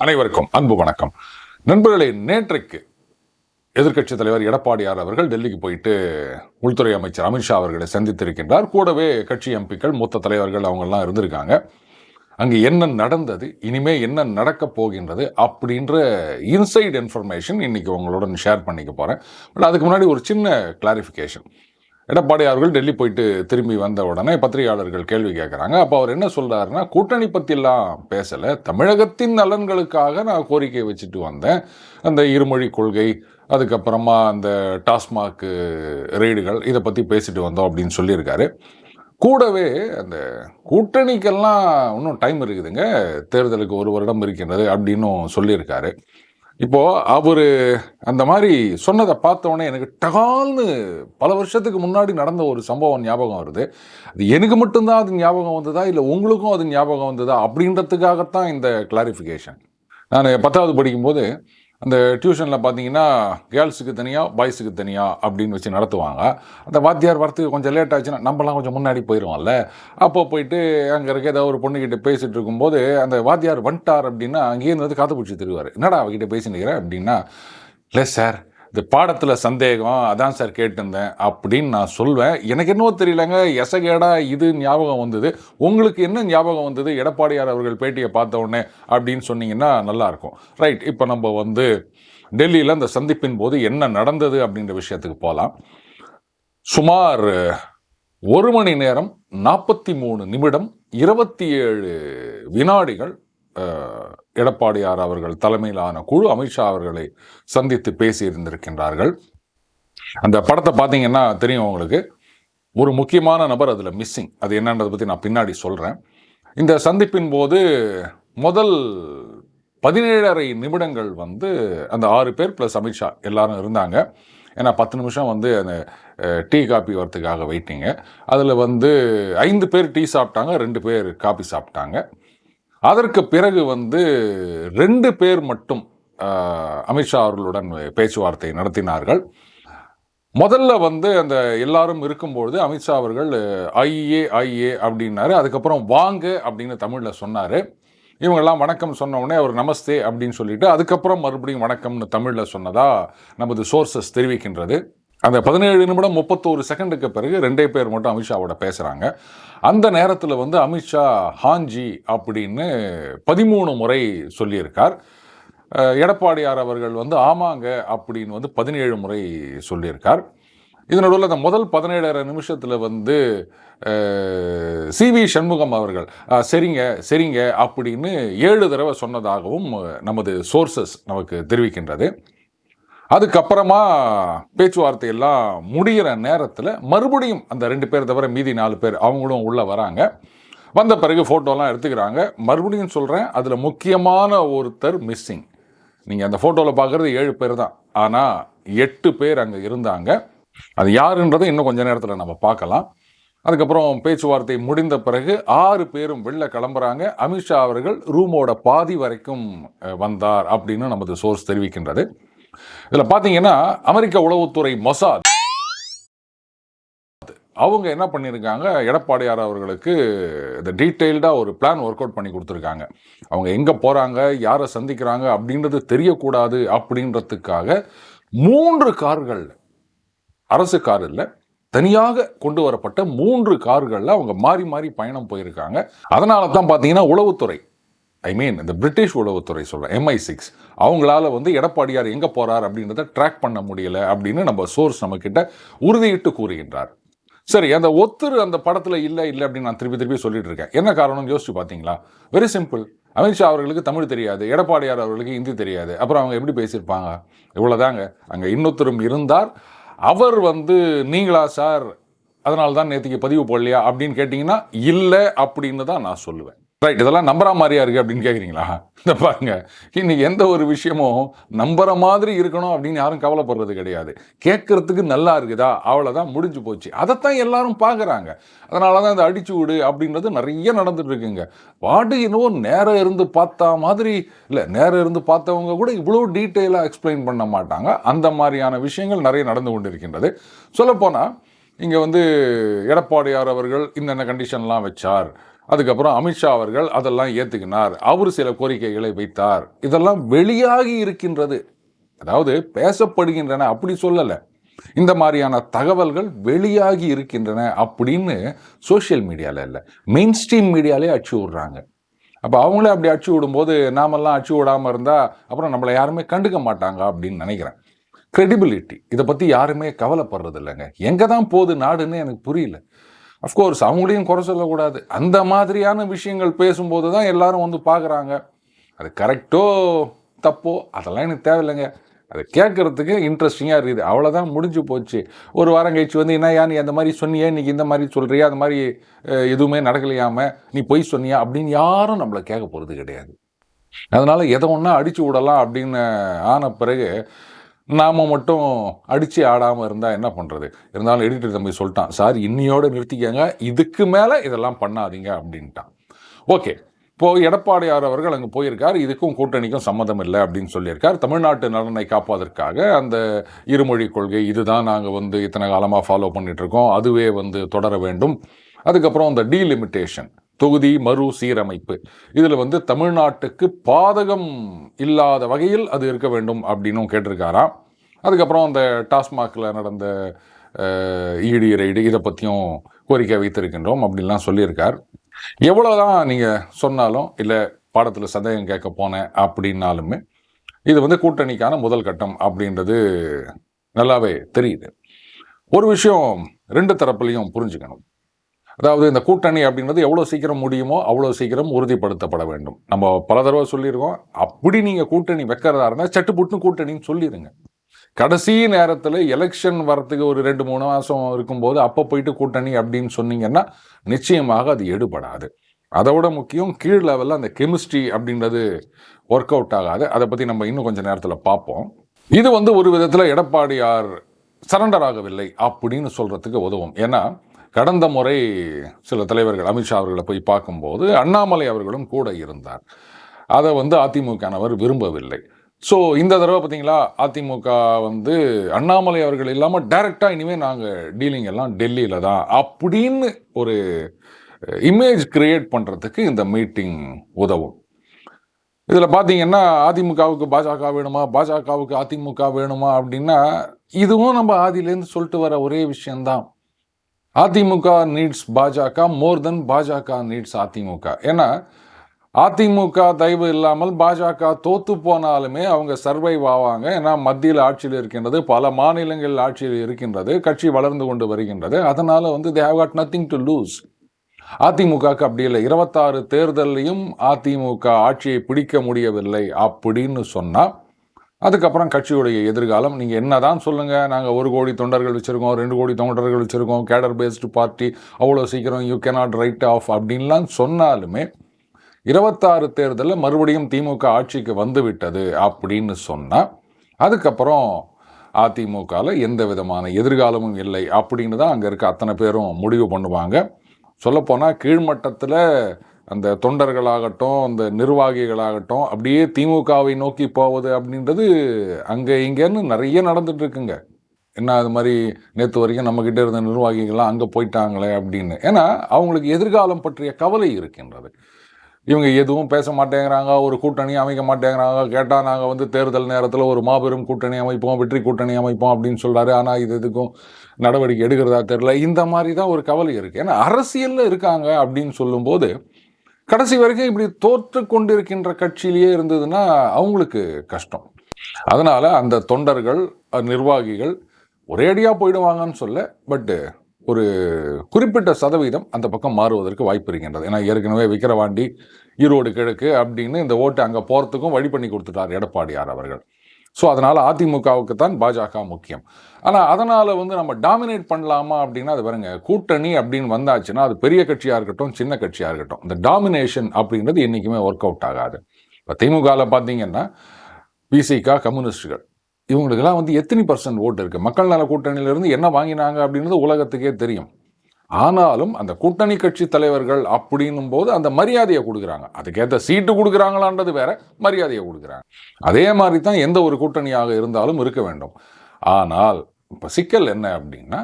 அனைவருக்கும் அன்பு வணக்கம். நண்பர்களே, நேற்றைக்கு எதிர்க்கட்சித் தலைவர் எடப்பாடியார் அவர்கள் டெல்லிக்கு போயிட்டு உள்துறை அமைச்சர் அமித்ஷா அவர்களை சந்தித்திருக்கின்றார். கூடவே கட்சி எம்பிக்கள், மூத்த தலைவர்கள் அவங்கெல்லாம் இருந்திருக்காங்க. அங்கே என்ன நடந்தது, இனிமே என்ன நடக்க போகின்றது அப்படின்ற இன்சைட் இன்ஃபர்மேஷன் இன்னைக்கு உங்களுடன் ஷேர் பண்ணிக்க போகிறேன். பட் அதுக்கு முன்னாடி ஒரு சின்ன கிளாரிஃபிகேஷன். எடப்பாடி அவர்கள் டெல்லி போயிட்டு திரும்பி வந்த உடனே பத்திரிகையாளர்கள் கேள்வி கேட்குறாங்க. அப்போ அவர் என்ன சொல்கிறாருன்னா, கூட்டணி பற்றிலாம் பேசலை, தமிழகத்தின் நலன்களுக்காக நான் கோரிக்கை வச்சுட்டு வந்தேன். அந்த இருமொழி கொள்கை, அதுக்கப்புறமா அந்த டாஸ்மாக் ரெய்டுகள், இதை பற்றி பேசிட்டு வந்தோம் அப்படின்னு சொல்லியிருக்காரு. கூடவே அந்த கூட்டணிக்கெல்லாம் இன்னும் டைம் இருக்குதுங்க, தேர்தலுக்கு 1 வருடம் இருக்கின்றது அப்படின்னும் சொல்லியிருக்காரு. இப்போது அவர் அந்த மாதிரி சொன்னதை பார்த்தோன்னே எனக்கு டகால்னு பல வருஷத்துக்கு முன்னாடி நடந்த ஒரு சம்பவம் ஞாபகம் வருது. அது எனக்கு மட்டும்தான் அது ஞாபகம் வந்ததா, இல்லை உங்களுக்கும் அது ஞாபகம் வந்ததா அப்படின்றதுக்காகத்தான் இந்த கிளாரிஃபிகேஷன். நான் 10வது படிக்கும்போது அந்த டியூஷனில் பார்த்தீங்கன்னா கேர்ள்ஸுக்கு தனியாக, பாய்ஸுக்கு தனியாக அப்படின்னு வச்சு நடத்துவாங்க. அந்த வாத்தியார் வரத்துக்கு கொஞ்சம் லேட் ஆச்சுன்னா நம்மலாம் கொஞ்சம் முன்னாடி போயிடுவோம்ல. அப்போ போயிட்டு அங்கே இருக்க ஏதாவது ஒரு பொண்ணுக்கிட்ட பேசிகிட்டு இருக்கும்போது அந்த வாத்தியார் வந்துட்டார் அப்படின்னா அங்கேயிருந்து வந்து காத்து பிடிச்சி தருவார். என்னடா அவகிட்ட பேசினுக்கிறேன் அப்படின்னா, இல்லை சார், இந்த பாடத்தில் சந்தேகம், அதான் சார் கேட்டிருந்தேன் அப்படின்னு நான் சொல்வேன். எனக்கு என்னவோ தெரியலங்க, எசகேடா இது ஞாபகம் வந்தது. உங்களுக்கு என்ன ஞாபகம் வந்தது எடப்பாடியார் அவர்கள் பேட்டியை பார்த்த உடனே அப்படின்னு சொன்னீங்கன்னா நல்லாயிருக்கும். ரைட், இப்போ நம்ம வந்து டெல்லியில் அந்த சந்திப்பின் போது என்ன நடந்தது அப்படின்ற விஷயத்துக்கு போகலாம். சுமார் 1 மணி நேரம் 43 நிமிடம் 27 வினாடிகள் எடப்பாடியார் அவர்கள் தலைமையிலான குழு அமித்ஷா அவர்களை சந்தித்து பேசியிருந்திருக்கின்றார்கள். அந்த படத்தை பார்த்தீங்கன்னா தெரியும் உங்களுக்கு. ஒரு முக்கியமான நபர் அதில் மிஸ்ஸிங். அது என்னன்றதை பற்றி நான் பின்னாடி சொல்கிறேன். இந்த சந்திப்பின் போது முதல் 17.5 நிமிடங்கள் வந்து அந்த 6 பேர் ப்ளஸ் அமித்ஷா எல்லாரும் இருந்தாங்க. ஏன்னா 10 நிமிஷம் வந்து அந்த டீ காப்பி வரத்துக்காக வெயிட்டிங்க. அதில் வந்து 5 பேர் டீ சாப்பிட்டாங்க, 2 பேர் காப்பி சாப்பிட்டாங்க. அதற்கு பிறகு வந்து 2 பேர் மட்டும் அமித்ஷா அவர்களுடன் பேச்சுவார்த்தை நடத்தினார்கள். முதல்ல வந்து அந்த எல்லாரும் இருக்கும்பொழுது அமித்ஷா அவர்கள் ஐஏ அப்படின்னாரு. அதுக்கப்புறம் வாங்க அப்படின்னு தமிழில் சொன்னார். இவங்கெல்லாம் வணக்கம் சொன்ன உடனே அவர் நமஸ்தே அப்படின்னு சொல்லிட்டு அதுக்கப்புறம் மறுபடியும் வணக்கம்னு தமிழில் சொன்னதா நமது சோர்சஸ் தெரிவிக்கின்றது. அந்த 17 நிமிடம் 31 செகண்டுக்கு பிறகு 2 பேர் மட்டும் அமித்ஷாவோட பேசுகிறாங்க. அந்த நேரத்தில் வந்து அமித்ஷா ஹாஞ்சி அப்படின்னு 13 முறை சொல்லியிருக்கார். எடப்பாடியார் அவர்கள் வந்து ஆமாங்க அப்படின்னு வந்து 17 முறை சொல்லியிருக்கார். இதனோட அந்த முதல் 17.5 நிமிஷத்தில் வந்து CV சண்முகம் அவர்கள் சரிங்க சரிங்க அப்படின்னு 7 தடவை சொன்னதாகவும் நமது சோர்சஸ் நமக்கு தெரிவிக்கின்றது. அதுக்கப்புறமா பேச்சுவார்த்தை எல்லாம் முடிகிற நேரத்தில் மறுபடியும் அந்த 2 பேர் தவிர மீதி 4 பேர் அவங்களும் உள்ளே வராங்க. வந்த பிறகு ஃபோட்டோலாம் எடுத்துக்கிறாங்க. மறுபடியும் சொல்கிறேன், அதில் முக்கியமான ஒருத்தர் மிஸ்ஸிங். நீங்கள் அந்த ஃபோட்டோவில் பார்க்குறது 7 பேர் தான், ஆனால் 8 பேர் அங்கே இருந்தாங்க. அது யாருன்றதை இன்னும் கொஞ்சம் நேரத்தில் நம்ம பார்க்கலாம். அதுக்கப்புறம் பேச்சுவார்த்தை முடிந்த பிறகு 6 பேரும் வெளில கிளம்புறாங்க. அமித்ஷா அவர்கள் ரூமோட பாதி வரைக்கும் வந்தார் அப்படின்னு நமது சோர்ஸ் தெரிவிக்கின்றது. இதில் பார்த்தீங்கன்னா அமெரிக்க உளவுத்துறை மொசாத் அவங்க என்ன பண்ணியிருக்காங்க, எடப்பாடியார் அவர்களுக்கு இந்த டீட்டெயில்டாக ஒரு பிளான் ஒர்க் அவுட் பண்ணி கொடுத்துருக்காங்க. அவங்க எங்கே போகிறாங்க, யாரை சந்திக்கிறாங்க அப்படின்றது தெரியக்கூடாது அப்படின்றதுக்காக 3 கார்கள், அரசு கார் இல்லை, தனியாக கொண்டு வரப்பட்ட 3 கார்களில் அவங்க மாறி மாறி பயணம் போயிருக்காங்க. அதனால தான் பார்த்தீங்கன்னா உளவுத்துறை, இந்த பிரிட்டிஷ் உளவுத்துறை சொல்கிறேன், MI6 அவங்களால வந்து எடப்பாடியார் எங்கே போகிறார் அப்படின்றத ட்ராக் பண்ண முடியலை அப்படின்னு நம்ம சோர்ஸ் நம்மக்கிட்ட உறுதியிட்டு கூறுகின்றார். சரி, அந்த ஒத்துரு அந்த படத்தில் இல்லை அப்படின்னு நான் திருப்பி சொல்லிட்டு இருக்கேன். என்ன காரணம்னு யோசிச்சு பார்த்தீங்களா? Very simple. அமித்ஷா அவர்களுக்கு தமிழ் தெரியாது, எடப்பாடியார் அவர்களுக்கு ஹிந்தி தெரியாது. அப்புறம் அவங்க எப்படி பேசியிருப்பாங்க? இவ்வளோதாங்க. அங்கே இன்னொருத்தரும் இருந்தார். அவர் வந்து நீங்களா சார், அதனால தான் நேற்றுக்கு பதிவு போடலையா அப்படின்னு கேட்டிங்கன்னா இல்லை அப்படின்னு தான் நான் சொல்லுவேன். ரைட், இதெல்லாம் நம்புற மாதிரியா இருக்குது அப்படின்னு கேட்குறீங்களா? இந்த பாருங்க, இன்னைக்கு எந்த ஒரு விஷயமும் நம்புற மாதிரி இருக்கணும் அப்படின்னு யாரும் கவலைப்படுறது கிடையாது. கேட்கறதுக்கு நல்லா இருக்குதா, அவ்வளோதான், முடிஞ்சு போச்சு. அதைத்தான் எல்லாரும் பார்க்குறாங்க. அதனால தான் இந்த அடிச்சு விடு அப்படின்றது நிறைய நடந்துட்டு இருக்குங்க. பாட்டு இன்னும் நேரம் இருந்து பார்த்தா மாதிரி இல்லை, நேரம் இருந்து பார்த்தவங்க கூட இவ்வளோ டீட்டெயிலாக எக்ஸ்பிளைன் பண்ண மாட்டாங்க. அந்த மாதிரியான விஷயங்கள் நிறைய நடந்து கொண்டு இருக்கின்றது. சொல்லப்போனால் இங்கே வந்து எடப்பாடியார் அவர்கள் இந்த கண்டிஷன்லாம் வச்சார், அதுக்கப்புறம் அமித்ஷா அவர்கள் அதெல்லாம் ஏற்றுக்கினார், அவர் சில கோரிக்கைகளை வைத்தார். இதெல்லாம் வெளியாகி இருக்கின்றது, அதாவது பேசப்படுகின்றன, அப்படி சொல்லலை, இந்த மாதிரியான தகவல்கள் வெளியாகி இருக்கின்றன அப்படின்னு சோஷியல் மீடியாவில் இல்லை, மெயின் ஸ்ட்ரீம் மீடியாலே அச்சு விடுறாங்க. அப்போ அவங்களே அப்படி அச்சு விடும்போது நாமெல்லாம் அச்சு விடாமல் இருந்தால் அப்புறம் நம்மளை யாருமே கண்டுக்க மாட்டாங்க அப்படின்னு நினைக்கிறேன். கிரெடிபிலிட்டி, இதை பற்றி யாருமே கவலைப்படுறது இல்லைங்க. எங்கே தான் போகுது நாடுன்னு எனக்கு புரியல. அஃப்கோர்ஸ் அவங்களையும் குறை சொல்லக்கூடாது, அந்த மாதிரியான விஷயங்கள் பேசும்போது தான் எல்லாரும் வந்து பார்க்குறாங்க. அது கரெக்டோ தப்போ அதெல்லாம் எனக்கு தேவையில்லைங்க, அதை கேட்குறதுக்கு இன்ட்ரெஸ்டிங்காக இருக்குது, அவ்வளோதான், முடிஞ்சு போச்சு. ஒரு வாரம் கழிச்சு வந்து என்னையா நீ அந்த மாதிரி சொன்னியே, இன்றைக்கி இந்த மாதிரி சொல்கிறியா, அந்த மாதிரி எதுவுமே நடக்கலையாமல் நீ பொய் சொன்னியா அப்படின்னு யாரும் நம்மளை கேட்க போகிறது கிடையாது. அதனால் எதை ஒன்றா அடித்து விடலாம் அப்படின்னு ஆன பிறகு நாம் மட்டும் அடித்து ஆடாமல் இருந்தால் என்ன பண்ணுறது? இருந்தாலும் எடிட்டர் தம்பி சொல்லிட்டான், சார் இன்னையோடு நிறுத்திக்கங்க, இதுக்கு மேலே இதெல்லாம் பண்ணாதீங்க அப்படின்ட்டான். ஓகே, இப்போது எடப்பாடியார் அவர்கள் அங்கே போயிருக்கார், இதுக்கும் கூட்டணிக்கும் சம்மதம் இல்லை அப்படின்னு சொல்லியிருக்கார். தமிழ்நாட்டு நலனை காப்பதற்காக அந்த இருமொழி கொள்கை இதுதான் நாங்கள் வந்து இத்தனை காலமாக ஃபாலோ பண்ணிகிட்ருக்கோம், அதுவே வந்து தொடர வேண்டும். அதுக்கப்புறம் அந்த டீலிமிட்டேஷன், தொகுதி மறு சீரமைப்பு, இதில் வந்து தமிழ்நாட்டுக்கு பாதகம் இல்லாத வகையில் அது இருக்க வேண்டும் அப்படின்னும் கேட்டிருக்காராம். அதுக்கப்புறம் அந்த டாஸ்மாகில் நடந்த இடி ரைடு இதை பற்றியும் கோரிக்கை வைத்திருக்கின்றோம் அப்படின்லாம் சொல்லியிருக்கார். எவ்வளோதான் நீங்கள் சொன்னாலும் இல்லை பாடத்தில் சந்தேகம் கேட்க போனேன் அப்படின்னாலுமே இது வந்து கூட்டணிக்கான முதல் கட்டம் அப்படின்றது நல்லாவே தெரியுது. ஒரு விஷயம் ரெண்டு தரப்புலையும் புரிஞ்சுக்கணும், அதாவது இந்த கூட்டணி அப்படின்றது எவ்வளோ சீக்கிரம் முடியுமோ அவ்வளோ சீக்கிரம் உறுதிப்படுத்தப்பட வேண்டும். நம்ம பல தடவை சொல்லியிருக்கோம், அப்படி நீங்கள் கூட்டணி வைக்கிறதா இருந்தால் சட்டுப்புட்டு கூட்டணின்னு சொல்லிடுங்க. கடைசி நேரத்தில் எலெக்ஷன் வரத்துக்கு ஒரு 2-3 மாதம் இருக்கும்போது அப்போ போயிட்டு கூட்டணி அப்படின்னு சொன்னீங்கன்னா நிச்சயமாக அது எடுபடாது. அதை விட முக்கியம், கீழ் லெவலில் அந்த கெமிஸ்ட்ரி அப்படின்றது ஒர்க் அவுட் ஆகாது. அதை பற்றி நம்ம இன்னும் கொஞ்சம் நேரத்தில் பார்ப்போம். இது வந்து ஒரு விதத்தில் எடப்பாடியார் சரண்டர் ஆகவில்லை அப்படின்னு சொல்கிறதுக்கு உதவும். ஏன்னா கடந்த முறை சில தலைவர்கள் அமித்ஷா அவர்களை போய் பார்க்கும்போது அண்ணாமலை அவர்களும் கூட இருந்தார். அதை வந்து அதிமுகனவர் விரும்பவில்லை. ஸோ இந்த தடவை பார்த்தீங்களா, அதிமுக வந்து அண்ணாமலை அவர்கள் இல்லாமல் டைரெக்டாக இனிமேல் நாங்கள் டீலிங் எல்லாம் டெல்லியில் தான் அப்படின்னு ஒரு இமேஜ் கிரியேட் பண்ணுறதுக்கு இந்த மீட்டிங் உதவும். இதில் பார்த்தீங்கன்னா அதிமுகவுக்கு பாஜக வேணுமா, பாஜகவுக்கு அதிமுக வேணுமா அப்படின்னா இதுவும் நம்ம ஆதியிலேருந்து சொல்லிட்டு வர ஒரே விஷயந்தான். அதிமுக நீட்ஸ் பாஜக மோர் தென் பாஜக நீட்ஸ் அதிமுக. ஏன்னா அதிமுக தயவு இல்லாமல் பாஜக தோத்து போனாலுமே அவங்க சர்வைவ் ஆவாங்க. ஏன்னா மத்தியில் ஆட்சியில் இருக்கின்றது, பல மாநிலங்களில் ஆட்சியில் இருக்கின்றது, கட்சி வளர்ந்து கொண்டு வருகின்றது. அதனால் வந்து they have God nothing to lose. அதிமுகவுக்கு அப்படி இல்லை. 26 தேர்தலையும் அதிமுக ஆட்சியை பிடிக்க முடியவில்லை அப்படின்னு சொன்னால் அதுக்கப்புறம் கட்சியுடைய எதிர்காலம் நீங்கள் என்ன தான் சொல்லுங்கள், நாங்கள் 1 கோடி தொண்டர்கள் வச்சுருக்கோம், 2 கோடி தொண்டர்கள் வச்சுருக்கோம், கேடர் பேஸ்டு பார்ட்டி, அவ்வளோ சீக்கிரம் யூ கேனாட் ரைட் ஆஃப் அப்படின்லாம் சொன்னாலுமே 26 தேர்தலில் மறுபடியும் திமுக ஆட்சிக்கு வந்து விட்டது அப்படின்னு சொன்னால் அதுக்கப்புறம் அதிமுகவில் எந்த விதமான எதிர்காலமும் இல்லை அப்படின்னு தான் அங்கே இருக்க அத்தனை பேரும் முடிவு பண்ணுவாங்க. சொல்லப்போனால் கீழ்மட்டத்தில் அந்த தொண்டர்களாகட்டும் அந்த நிர்வாகிகளாகட்டும் அப்படியே திமுகவை நோக்கி போவது அப்படின்றது அங்கே இங்கேன்னு நிறைய நடந்துட்டு இருக்குங்க. என்ன அது மாதிரி நேற்று வரைக்கும் நம்மக்கிட்ட இருந்த நிர்வாகிகள்லாம் அங்கே போயிட்டாங்களே அப்படின்னு. ஏன்னா அவங்களுக்கு எதிர்காலம் பற்றிய கவலை இருக்கின்றது. இவங்க எதுவும் பேச மாட்டேங்கிறாங்க, ஒரு கூட்டணி அமைக்க மாட்டேங்கிறாங்க. கேட்டால் நாங்கள் வந்து தேர்தல் நேரத்தில் ஒரு மாபெரும் கூட்டணி அமைப்போம், வெற்றி கூட்டணி அமைப்போம் அப்படின்னு சொல்கிறாரு. ஆனால் இது எதுக்கும் நடவடிக்கை எடுக்கிறதா தெரியல. இந்த மாதிரி தான் ஒரு கவலை இருக்குது. ஏன்னா அரசியலில் இருக்காங்க அப்படின்னு சொல்லும்போது கடைசி வரைக்கும் இப்படி தோற்று கொண்டிருக்கின்ற கட்சியிலேயே இருந்ததுன்னா அவங்களுக்கு கஷ்டம். அதனால் அந்த தொண்டர்கள் நிர்வாகிகள் ஒரேடியாக போயிடுவாங்கன்னு சொல்ல, பட்டு ஒரு குறிப்பிட்ட சதவீதம் அந்த பக்கம் மாறுவதற்கு வாய்ப்பு இருக்கின்றது. ஏன்னா ஏற்கனவே விக்கிரவாண்டி, ஈரோடு கிழக்கு அப்படின்னு இந்த ஓட்டு அங்கே போகிறதுக்கும் வழி பண்ணி கொடுத்துட்டார் எடப்பாடியார் அவர்கள். ஸோ அதனால் அதிமுகவுக்கு தான் பாஜக முக்கியம். ஆனால் அதனால் வந்து நம்ம டாமினேட் பண்ணலாமா அப்படின்னா அது பாருங்க, கூட்டணி அப்படின்னு வந்தாச்சுன்னா அது பெரிய கட்சியாக இருக்கட்டும் சின்ன கட்சியாக இருக்கட்டும், இந்த டாமினேஷன் அப்படின்றது என்றைக்குமே ஒர்க் அவுட் ஆகாது. இப்போ திமுகவில் பார்த்தீங்கன்னா பிசிக, கம்யூனிஸ்டுகள் இவங்களுக்கெல்லாம் வந்து எத்தனை % ஓட்டு இருக்குது, மக்கள் நல கூட்டணியிலிருந்து என்ன வாங்கினாங்க அப்படின்றது உலகத்துக்கே தெரியும். ஆனாலும் அந்த கூட்டணி கட்சி தலைவர்கள் அப்படின்னும் போது அந்த மரியாதையை கொடுக்குறாங்க. அதுக்கேற்ற சீட்டு கொடுக்குறாங்களான்றது வேற, மரியாதையை கொடுக்குறாங்க. அதே மாதிரி தான் எந்த ஒரு கூட்டணியாக இருந்தாலும் இருக்க வேண்டும். ஆனால் இப்போ சிக்கல் என்ன அப்படின்னா,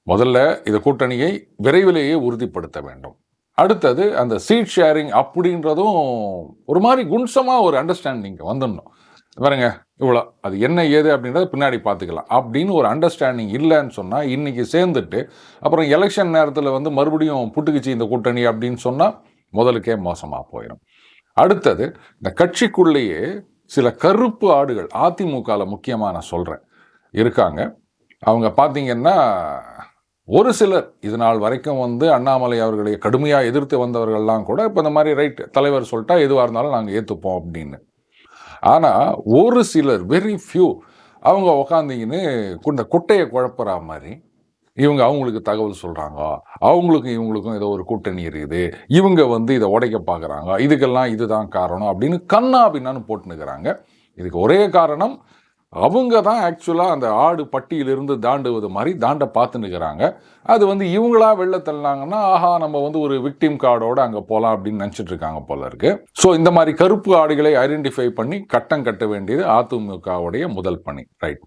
முதல்ல இந்த கூட்டணியை விரைவிலேயே உறுதிப்படுத்த வேண்டும். அடுத்தது அந்த சீட் ஷேரிங் அப்படின்றதும் ஒரு மாதிரி குன்சமாக ஒரு அண்டர்ஸ்டாண்டிங் வந்துடணும். பாருங்க இவ்வளோ அது என்ன ஏது அப்படின்றத பின்னாடி பார்த்துக்கலாம் அப்படின்னு ஒரு அண்டர்ஸ்டாண்டிங் இல்லைன்னு சொன்னால் இன்றைக்கி சேர்ந்துட்டு அப்புறம் எலெக்ஷன் நேரத்தில் வந்து மறுபடியும் புட்டுக்குச்சு இந்த கூட்டணி அப்படின்னு சொன்னால் முதலுக்கே மோசமாக போயிடும். அடுத்தது இந்த கட்சிக்குள்ளேயே சில கருப்பு ஆடுகள் அதிமுகவில் முக்கியமாக நான் சொல்கிறேன் இருக்காங்க. அவங்க பார்த்தீங்கன்னா ஒரு சிலர் இது நாள் வரைக்கும் வந்து அண்ணாமலை அவர்களை கடுமையாக எதிர்த்து வந்தவர்கள்லாம் கூட இப்போ இந்த மாதிரி ரைட் தலைவர் சொல்லிட்டா எதுவாக இருந்தாலும் நாங்கள் ஏற்றுப்போம் அப்படின்னு. ஆனால் ஒரு சிலர் வெரி ஃபியூ அவங்க உக்காந்திங்கன்னு இந்த குட்டையை குழப்புற மாதிரி இவங்க அவங்களுக்கு தகவல் சொல்கிறாங்க, அவங்களுக்கும் இவங்களுக்கும் ஏதோ ஒரு கூட்டணி இருக்குது, இவங்க வந்து இதை உடைக்க பார்க்குறாங்க, இதுக்கெல்லாம் இதுதான் காரணம் அப்படின்னு கண்ணா பின்னான்னு போட்டுனுக்கிறாங்க. இதுக்கு ஒரே காரணம் அவங்க தான் ஆக்சுவலாக அந்த ஆடு பட்டியிலிருந்து தாண்டுவது மாதிரி தாண்ட பார்த்துன்னுக்கிறாங்க. அது வந்து இவங்களா வெளில தள்ளினாங்கன்னா ஆஹா நம்ம வந்து ஒரு விக்டிம் கார்டோடு அங்கே போகலாம் அப்படின்னு நினச்சிட்டு இருக்காங்க போல இருக்கு. ஸோ இந்த மாதிரி கருப்பு ஆடுகளை ஐடென்டிஃபை பண்ணி கட்டம் கட்ட வேண்டியது அதிமுகவுடைய முதல் பணி. ரைட்.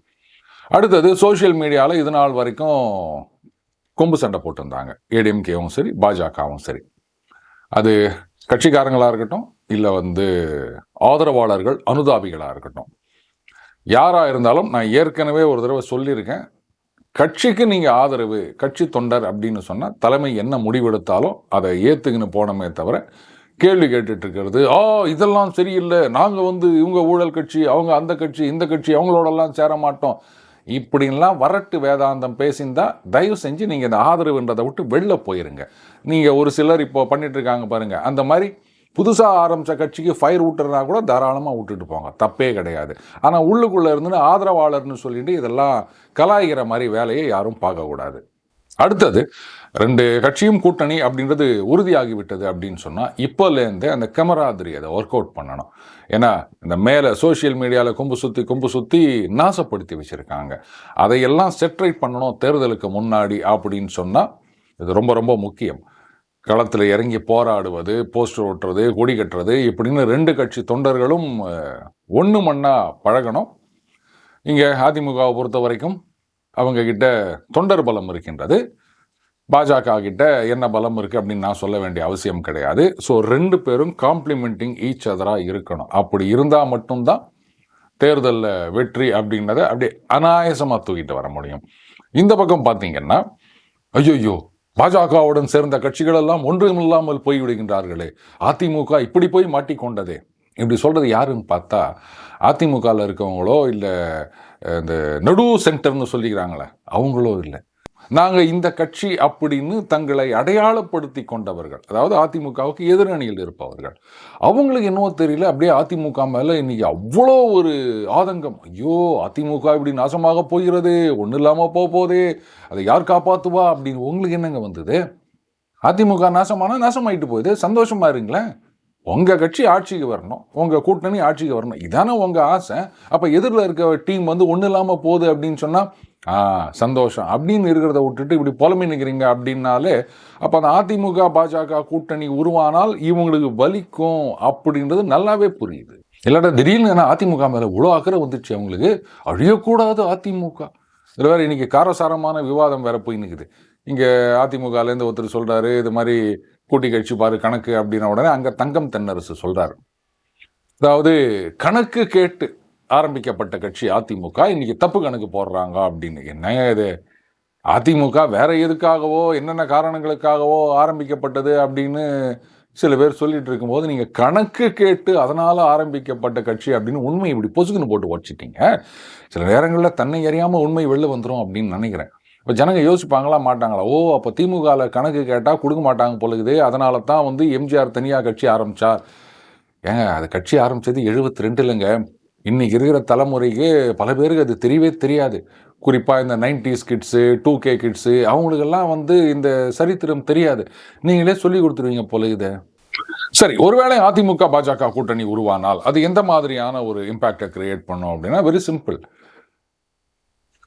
அடுத்தது சோஷியல் மீடியாவில் இது நாள் வரைக்கும் கொம்பு சண்டை போட்டிருந்தாங்க. ஏடிஎம்கேவும் சரி பாஜகவும் சரி. அது கட்சிக்காரங்களாக இருக்கட்டும் இல்லை வந்து ஆதரவாளர்கள் அனுதாபிகளாக இருக்கட்டும், யாராக இருந்தாலும் நான் ஏற்கனவே ஒரு தடவை சொல்லியிருக்கேன், கட்சிக்கு நீங்கள் ஆதரவு கட்சி தொண்டர் அப்படின்னு சொன்னால் தலைமை என்ன முடிவெடுத்தாலும் அதை ஏற்றுக்குன்னு போனமே தவிர கேள்வி கேட்டுட்டு இருக்கிறது இதெல்லாம் சரியில்லை, நாங்கள் வந்து இவங்க ஊழல் கட்சி, அவங்க அந்த கட்சி, இந்த கட்சி, அவங்களோடலாம் சேர மாட்டோம் இப்படின்லாம் வரட்டு வேதாந்தம் பேசியிருந்தா தயவு செஞ்சு நீங்கள் இந்த ஆதரவுன்றதை விட்டு வெளில போயிருங்க. நீங்கள் ஒரு சிலர் இப்போ பண்ணிட்டு இருக்காங்க பாருங்கள், அந்த மாதிரி புதுசாக ஆரம்பித்த கட்சிக்கு ஃபயர் விட்டுறனா கூட தாராளமாக விட்டுட்டு போங்க, தப்பே கிடையாது. ஆனால் உள்ளுக்குள்ளே இருந்து ஆதரவாளர்னு சொல்லிட்டு இதெல்லாம் கலாய்கிற மாதிரி வேலையை யாரும் பார்க்கக்கூடாது. அடுத்தது 2 கட்சியும் கூட்டணி அப்படின்றது உறுதியாகிவிட்டது அப்படின்னு சொன்னால் இப்போலேருந்தே அந்த கமராதிரி அதை ஒர்க் அவுட் பண்ணணும். ஏன்னா இந்த மேலே சோஷியல் மீடியாவில் கொம்பு சுற்றி நாசப்படுத்தி வச்சுருக்காங்க. அதையெல்லாம் செட்ரைட் பண்ணணும் தேர்தலுக்கு முன்னாடி அப்படின்னு சொன்னால் இது ரொம்ப ரொம்ப முக்கியம். களத்தில் இறங்கி போராடுவது, போஸ்டர் ஓட்டுறது, கொடி கட்டுறது இப்படின்னு 2 கட்சி தொண்டர்களும் ஒன்று மண்ணாக பழகணும். இங்கே அதிமுகவை பொறுத்த வரைக்கும் அவங்கக்கிட்ட தொண்டர் பலம் இருக்கின்றது, பாஜக கிட்ட என்ன பலம் இருக்குது அப்படின்னு நான் சொல்ல வேண்டிய அவசியம் கிடையாது. ஸோ 2 பேரும் காம்ப்ளிமெண்டிங் ஈச் அதராக இருக்கணும். அப்படி இருந்தால் மட்டும்தான் தேர்தலில் வெற்றி அப்படின்றத அப்படியே அனாயசமாக தூக்கிட்டு வர முடியும். இந்த பக்கம் பார்த்தீங்கன்னா ஐயோ பாஜகவுடன் சேர்ந்த கட்சிகள் எல்லாம் ஒன்றுமில்லாமல் போய்விடுகின்றார்களே, அதிமுக இப்படி போய் மாட்டிக்கொண்டதே, இப்படி சொல்கிறது யாருன்னு பார்த்தா அதிமுகவில் இருக்கவங்களோ இல்லை இந்த நடு சென்டர்னு சொல்லிக்கிறாங்களே அவங்களோ இல்லை. நாங்கள் இந்த கட்சி அப்படின்னு தங்களை அடையாளப்படுத்தி கொண்டவர்கள், அதாவது அதிமுகவுக்கு எதிரணியில் இருப்பவர்கள், அவங்களுக்கு என்னவோ தெரியல அப்படியே அதிமுக மேலே இன்னைக்கு அவ்வளோ ஒரு ஆதங்கம். ஐயோ அதிமுக இப்படி நாசமாக போகிறது, ஒன்றும் இல்லாமல் போதே, அதை யார் காப்பாற்றுவா அப்படின்னு. உங்களுக்கு என்னங்க வந்தது? அதிமுக நாசமாயிட்டு போகுது, சந்தோஷமா இருங்களேன். உங்கள் கட்சி ஆட்சிக்கு வரணும், உங்கள் கூட்டணி ஆட்சிக்கு வரணும், இதானே உங்கள் ஆசை. அப்போ எதிரில் இருக்க டீம் வந்து ஒன்றும் இல்லாமல் போகுது அப்படின்னு சொன்னால் சந்தோஷம் அப்படின்னு இருக்கிறத விட்டுட்டு இப்படி புலம்பி நிற்கிறீங்க அப்படின்னாலே அப்போ அந்த அதிமுக பாஜக கூட்டணி உருவானால் இவங்களுக்கு வலிக்கும் அப்படின்றது நல்லாவே புரியுது. இல்லாட்டா திடீர்னு ஏன்னா அதிமுக மேலே இவ்வளோ அக்கறை வந்துடுச்சு அவங்களுக்கு, அழியக்கூடாது அதிமுக. இதில் வேறு இன்றைக்கி காரசாரமான விவாதம் வேறு போய் நிற்குது. இங்கே அதிமுகலேருந்து ஒருத்தர் சொல்கிறாரு இது மாதிரி கூட்டி கட்சி பாரு கணக்கு அப்படின்ன உடனே அங்கே தங்கம் தென்னரசு சொல்கிறாரு, அதாவது கணக்கு கேட்டு ஆரம்பிக்கப்பட்ட கட்சி அதிமுக இன்னைக்கு தப்பு கணக்கு போடுறாங்க அப்படின்னு. என்ன இது, அதிமுக வேற எதுக்காகவோ என்னென்ன காரணங்களுக்காகவோ ஆரம்பிக்கப்பட்டது அப்படின்னு சில பேர் சொல்லிட்டு இருக்கும்போது நீங்கள் கணக்கு கேட்டு அதனால் ஆரம்பிக்கப்பட்ட கட்சி அப்படின்னு உண்மை இப்படி பொசுக்குன்னு போட்டு உடச்சிட்டிங்க. சில நேரங்களில் தன்னை அறியாமல் உண்மை வெளில வந்துடும் அப்படின்னு நினைக்கிறேன். இப்போ ஜனங்க யோசிப்பாங்களா மாட்டாங்களா, அப்போ திமுகவில் கணக்கு கேட்டால் கொடுக்க மாட்டாங்க பொழுது, அதனால தான் வந்து எம்ஜிஆர் தனியாக கட்சி ஆரம்பித்தார். ஏங்க அது கட்சி ஆரம்பித்தது 72இல்லைங்க. இன்றைக்கி இருக்கிற தலைமுறைக்கு பல பேருக்கு அது தெரியவே தெரியாது. குறிப்பாக இந்த 90s கிட்ஸு 2K கிட்ஸு அவங்களுக்கெல்லாம் வந்து இந்த சரித்திரம் தெரியாது. நீங்களே சொல்லி கொடுத்துருவீங்க போல இதை. சரி, ஒருவேளை அதிமுக பாஜக கூட்டணி உருவானால் அது எந்த மாதிரியான ஒரு இம்பேக்டை கிரியேட் பண்ணும் அப்படின்னா வெரி சிம்பிள்.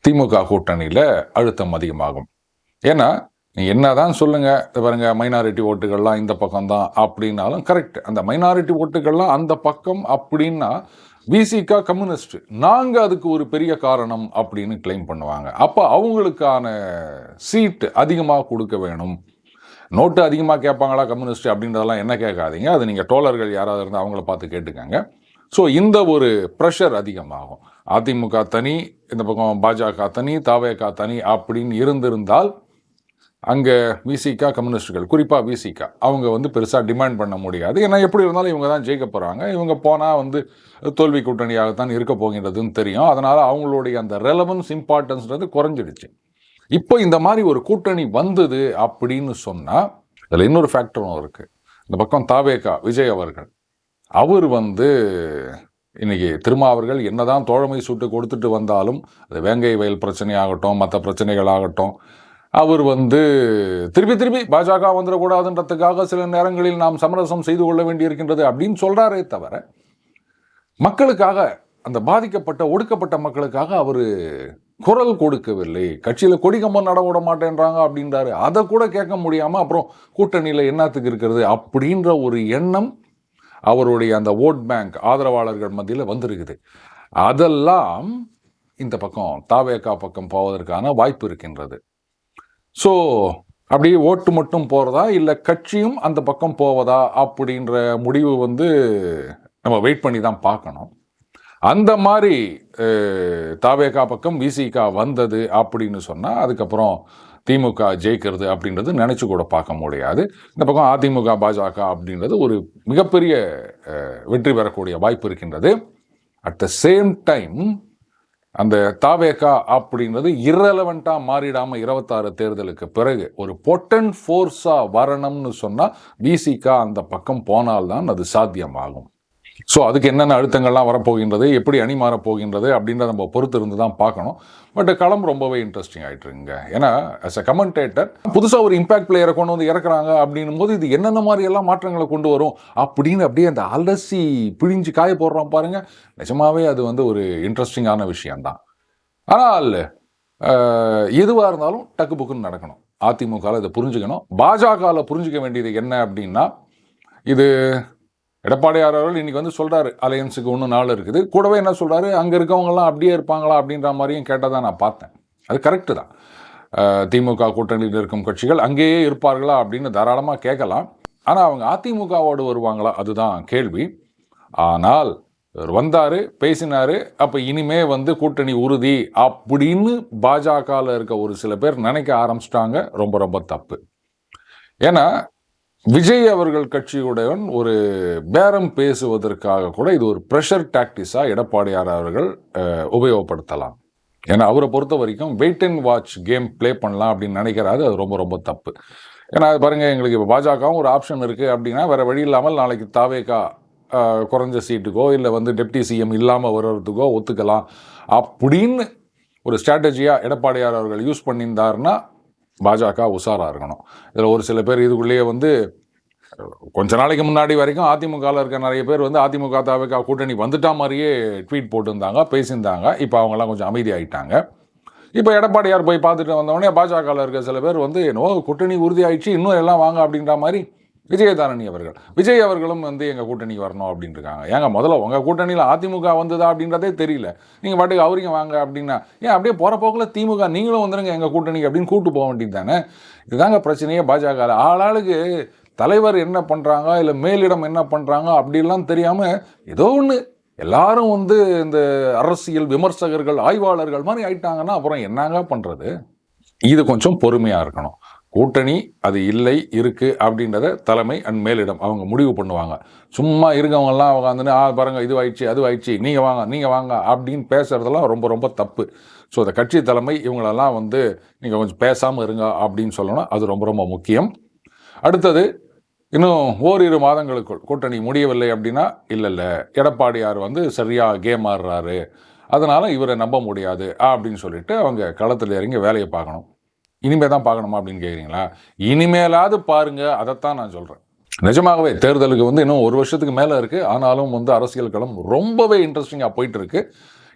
திமுக கூட்டணியில் அழுத்தம் அதிகமாகும். ஏன்னா நீ என்னதான் சொல்லுங்க பாருங்க, மைனாரிட்டி ஓட்டுகள்லாம் இந்த பக்கம் தான் அப்படின்னாலும் கரெக்ட், அந்த மைனாரிட்டி ஓட்டுகள்லாம் அந்த பக்கம் அப்படின்னா விசிகா கம்யூனிஸ்ட் நாங்கள் அதுக்கு ஒரு பெரிய காரணம் அப்படின்னு கிளைம் பண்ணுவாங்க. அப்போ அவங்களுக்கான சீட் அதிகமாக கொடுக்க வேணும். நோட்டு அதிகமாக கேட்பாங்களா கம்யூனிஸ்ட் அப்படின்றதெல்லாம் என்ன கேட்காதீங்க, அது நீங்கள் டோலர்கள் யாராவது இருந்தால் அவங்கள பார்த்து கேட்டுக்கங்க. ஸோ இந்த ஒரு ப்ரெஷர் அதிகமாகும். அதிமுக தனி, இந்த பக்கம் பாஜக தனி, தவேக தனி அப்படின்னு இருந்திருந்தால் அங்கே விசிகா கம்யூனிஸ்டுகள், குறிப்பாக விசிகா, அவங்க வந்து பெருசாக டிமாண்ட் பண்ண முடியாது. ஏன்னா எப்படி இருந்தாலும் இவங்க தான் ஜெயிக்க போகிறாங்க, இவங்க போனால் வந்து தோல்வி கூட்டணியாகத்தான் இருக்க போகின்றதுன்னு தெரியும். அதனால் அவங்களுடைய அந்த ரெலவன்ஸ் இம்பார்ட்டன்ஸ்ன்றது குறைஞ்சிடுச்சு. இப்போ இந்த மாதிரி ஒரு கூட்டணி வந்தது அப்படின்னு சொன்னால் அதில் இன்னொரு ஃபேக்டரும் இருக்குது. இந்த பக்கம் தாவேகா விஜய் அவர்கள், அவர் வந்து இன்னைக்கு திருமாவர்கள் என்னதான் தோழமை சூட்டு கொடுத்துட்டு வந்தாலும், அது வேங்கை வயல் பிரச்சனையாகட்டும், மற்ற பிரச்சனைகளாகட்டும், அவர் வந்து திருப்பி பாஜக வந்துடக்கூடாதுன்றதுக்காக சில நேரங்களில் நாம் சமரசம் செய்து கொள்ள வேண்டியிருக்கின்றது அப்படின்னு சொல்றாரே தவிர, மக்களுக்காக, அந்த பாதிக்கப்பட்ட ஒடுக்கப்பட்ட மக்களுக்காக அவர் குரல் கொடுக்கவில்லை. கட்சியில் கொடிக்கம்பம் நட விட மாட்டேன்றாங்க அப்படின்றாரு, அதை கூட கேட்க முடியாமல் அப்புறம் கூட்டணியில் என்னத்துக்கு இருக்கிறது அப்படின்ற ஒரு எண்ணம் அவருடைய அந்த ஓட் பேங்க் ஆதரவாளர்கள் மத்தியில் வந்திருக்குது. அதெல்லாம் இந்த பக்கம் தாவேகா பக்கம் போவதற்கான வாய்ப்பு இருக்கின்றது. ஸோ அப்படியே ஓட்டு மட்டும் போகிறதா இல்லை கட்சியும் அந்த பக்கம் போவதா அப்படின்ற முடிவு வந்து நம்ம வெயிட் பண்ணி தான் பார்க்கணும். அந்த மாதிரி தாவேகா பக்கம் விசிகா வந்தது அப்படின்னு சொன்னால் அதுக்கப்புறம் திமுக ஜெயிக்கிறது அப்படின்றது நினச்சி கூட பார்க்க முடியாது. இந்த பக்கம் அதிமுக பாஜக அப்படின்றது ஒரு மிகப்பெரிய வெற்றி பெறக்கூடிய வாய்ப்பு இருக்கின்றது. அட் த சேம் டைம் அந்த தாவேகா அப்படின்றது இரலவெண்ட்டாக மாறிடாமல் 26 தேர்தலுக்கு பிறகு ஒரு பொட்டன்ட் ஃபோர்ஸாக வரணும்னு சொன்னால் விசிகா அந்த பக்கம் போனால்தான் அது சாத்தியமாகும். ஸோ அதுக்கு என்னென்ன அழுத்தங்கள்லாம் வரப்போகின்றது, எப்படி அணி மாறப்போகின்றது அப்படின்றத நம்ம பொறுத்து இருந்து தான் பார்க்கணும். பட் களம் ரொம்பவே இன்ட்ரெஸ்டிங் ஆகிட்டு இருக்குங்க. ஏன்னா ஆஸ் அ கமெண்டேட்டர் புதுசாக ஒரு இம்பாக்ட் பிளேயரை கொண்டு வந்து இறக்குறாங்க அப்படின்னும் போது இது என்னென்ன மாதிரி எல்லாம் மாற்றங்களை கொண்டு வரும் அப்படின்னு அப்படியே அந்த அலசி பிழிஞ்சு காய போடுறோம் பாருங்க. நிஜமாவே அது வந்து ஒரு இன்ட்ரெஸ்டிங்கான விஷயம்தான். ஆனால் எதுவாக இருந்தாலும் டக்கு புக்குன்னு நடக்கணும். அதிமுகவில் இதை புரிஞ்சுக்கணும். பாஜகவில் புரிஞ்சுக்க வேண்டியது என்ன அப்படின்னா, இது எடப்பாடியார் அவர்கள் இன்னைக்கு வந்து சொல்றாரு அலையன்ஸுக்கு இன்னும் நாள் இருக்குது. கூடவே என்ன சொல்றாரு, அங்கே இருக்கவங்கலாம் அப்படியே இருப்பாங்களா அப்படின்ற மாதிரியும் கேட்டதான் நான் பார்த்தேன். அது கரெக்டு தான். திமுக கூட்டணியில் இருக்கும் கட்சிகள் அங்கேயே இருப்பார்களா அப்படின்னு தாராளமாக கேட்கலாம். ஆனால் அவங்க அதிமுகவோடு வருவாங்களா அதுதான் கேள்வி. ஆனால் இவர் வந்தார், பேசினார், அப்போ இனிமே வந்து கூட்டணி உறுதி அப்படின்னு பாஜகவில் இருக்க ஒரு சில பேர் நினைக்க ஆரம்பிச்சிட்டாங்க. ரொம்ப ரொம்ப தப்பு. ஏன்னா விஜய் அவர்கள் கட்சியுடன் ஒரு பேரம் பேசுவதற்காக கூட இது ஒரு ப்ரெஷர் டாக்டிஸாக எடப்பாடியார் அவர்கள் உபயோகப்படுத்தலாம். ஏன்னா அவரை பொறுத்த வரைக்கும் wait and watch game play பண்ணலாம் அப்படின்னு நினைக்கிறாரு. அது ரொம்ப ரொம்ப தப்பு. ஏன்னா அது பாருங்கள், எங்களுக்கு இப்போ பாஜகவும் ஒரு ஆப்ஷன் இருக்குது அப்படின்னா வேறு வழி இல்லாமல் நாளைக்கு தாவேகா குறைஞ்ச சீட்டுக்கோ இல்லை வந்து டெப்டி சிஎம் இல்லாமல் வர்றதுக்கோ ஒத்துக்கலாம் அப்படின்னு ஒரு ஸ்ட்ராட்டஜியாக எடப்பாடியார் அவர்கள் யூஸ் பண்ணியிருந்தாருன்னா பாஜக உஷாராக இருக்கணும். இதில் ஒரு சில பேர் இதுக்குள்ளேயே வந்து கொஞ்ச நாளைக்கு முன்னாடி வரைக்கும் அதிமுகவில் இருக்க நிறைய பேர் வந்து அதிமுக தாவேகா கூட்டணி வந்துட்டா மாதிரியே ட்வீட் போட்டிருந்தாங்க, பேசியிருந்தாங்க. இப்போ அவங்கெல்லாம் கொஞ்சம் அமைதியாகிட்டாங்க. இப்போ எடப்பாடியார் போய் பார்த்துட்டு வந்தவொடனே பாஜகவில் இருக்க சில பேர் வந்து என்னவோ கூட்டணி உறுதி ஆயிடுச்சு, இன்னும் எல்லாம் வாங்க அப்படின்ற மாதிரி விஜயதாரணி அவர்கள், விஜய் அவர்களும் வந்து எங்கள் கூட்டணி வரணும் அப்படின்னு இருக்காங்க. ஏங்க முதல்ல உங்கள் கூட்டணியில் அதிமுக வந்ததா அப்படின்றதே தெரியல, நீங்கள் பாட்டுக்கு அவரையும் வாங்க அப்படின்னா ஏன் அப்படியே போகிற போக்கில் திமுக நீங்களும் வந்துடுங்க எங்கள் கூட்டணிக்கு அப்படின்னு கூப்பிட்டு போக வேண்டியது தானே. இதுதாங்க பிரச்சனையே பாஜக. ஆளாளுக்கு தலைவர் என்ன பண்ணுறாங்க இல்லை மேலிடம் என்ன பண்ணுறாங்க அப்படிலாம் தெரியாமல் ஏதோ ஒன்று எல்லாரும் வந்து இந்த அரசியல் விமர்சகர்கள் ஆய்வாளர்கள் மாதிரி ஆயிட்டாங்கன்னா அப்புறம் என்னங்க பண்ணுறது. இது கொஞ்சம் பொறுமையாக இருக்கணும். கூட்டணி அது இல்லை இருக்குது அப்படின்றத தலைமை அண்ட் மேலிடம் அவங்க முடிவு பண்ணுவாங்க. சும்மா இருக்கவங்கெல்லாம் உட்காந்துன்னு பாருங்கள் இது ஆயிடுச்சு அது ஆயிடுச்சு நீங்கள் வாங்க அப்படின்னு பேசுகிறதெல்லாம் ரொம்ப ரொம்ப தப்பு. ஸோ அந்த கட்சி தலைமை இவங்களெல்லாம் வந்து நீங்கள் கொஞ்சம் பேசாமல் இருங்க அப்படின்னு சொல்லணும். அது ரொம்ப ரொம்ப முக்கியம். அடுத்தது, இன்னும் ஓரிரு மாதங்களுக்குள் கூட்டணி முடியவில்லை அப்படின்னா இல்லை எடப்பாடியார் வந்து சரியாக கேம் ஆடுறாரு, அதனால் இவரை நம்ப முடியாது அப்படின்னு சொல்லிட்டு அவங்க களத்தில் இறங்கி வேலையை பார்க்கணும். இனிமே தான் பார்க்கணுமா அப்படின்னு கேட்குறீங்களா? இனிமேலாவது பாருங்கள், அதைத்தான் நான் சொல்கிறேன். நிஜமாகவே தேர்தலுக்கு வந்து இன்னும் 1 வருஷத்துக்கு மேலே இருக்குது. ஆனாலும் வந்து அரசியல் களம் ரொம்பவே இன்ட்ரெஸ்டிங்காக போயிட்டுருக்கு.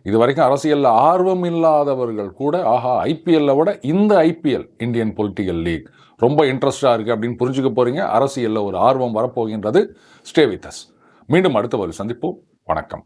இது வரைக்கும் அரசியலில் ஆர்வம் இல்லாதவர்கள் கூட ஐபிஎல்லை விட இந்த ஐபிஎல் இந்தியன் பொலிட்டிக்கல் லீக் ரொம்ப இன்ட்ரெஸ்டாக இருக்குது அப்படின்னு புரிஞ்சுக்க போகிறீங்க. அரசியலில் ஒரு ஆர்வம் வரப்போகின்றது. Stay with us. மீண்டும் அடுத்த ஒரு சந்திப்போம். வணக்கம்.